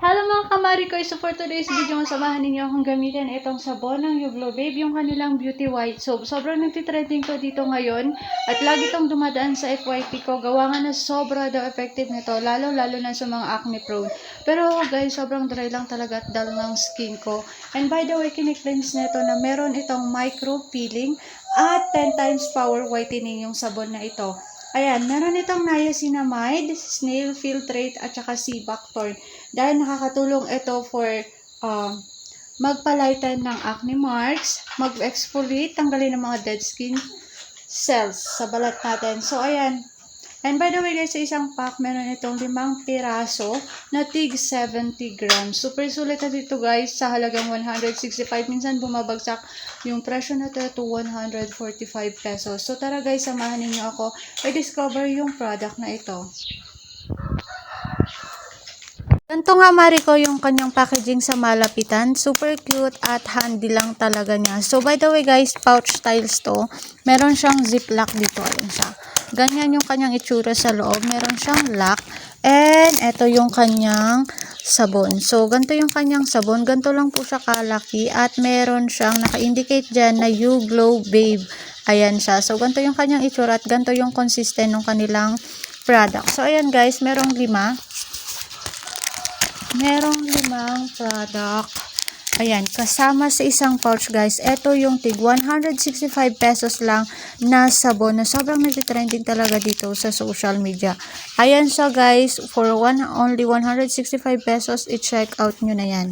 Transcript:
Hello mga kamarikoy! So for today's video, samahan ninyo akong gamitin itong sabon ng Yuglo Babe, yung kanilang Beauty White Soap. Sobrang nagtitrending ko dito ngayon at lagi itong dumadaan sa FYP ko. Gawa nga na sobra daw effective nito, lalo na sa mga acne prone. Pero guys, sobrang dry lang talaga at dull ng skin ko. And by the way, kiniklaims nito na meron itong micro peeling at 10 times power whitening yung sabon na ito. Ayan, meron itong niacinamide, snail filtrate, at saka sea buckthorn. Dahil nakakatulong ito for magpalighten ng acne marks, mag-exfoliate, tanggalin ng mga dead skin cells sa balat natin. So, ayan. And by the way guys, sa isang pack, meron itong 5 piraso na tig 70 grams. Super sulit na dito guys sa halagang 165. Minsan bumabagsak yung presyo na to 145 pesos. So tara guys, samahan ninyo ako i-discover yung product na ito. Ganito nga Mariko yung kanyang packaging sa malapitan. Super cute at handy lang talaga niya. So by the way guys, pouch styles to. Meron siyang ziplock dito. Ayun siya. Ganyan yung kanyang itsura sa loob. Meron siyang lock. And ito yung kanyang sabon. So ganito yung kanyang sabon. Ganito lang po siya kalaki. At meron siyang naka-indicate dyan na Yuglo Babe. Ayan siya. So ganito yung kanyang itsura at ganito yung consistent ng kanilang product. So ayan guys, merong 5 product. Ayan, kasama sa isang pouch guys. Ito yung tig 165 pesos lang na sabon na sobrang nagtitrending talaga dito sa social media. Ayan siya guys, for only 165 pesos, i-check out nyo na yan.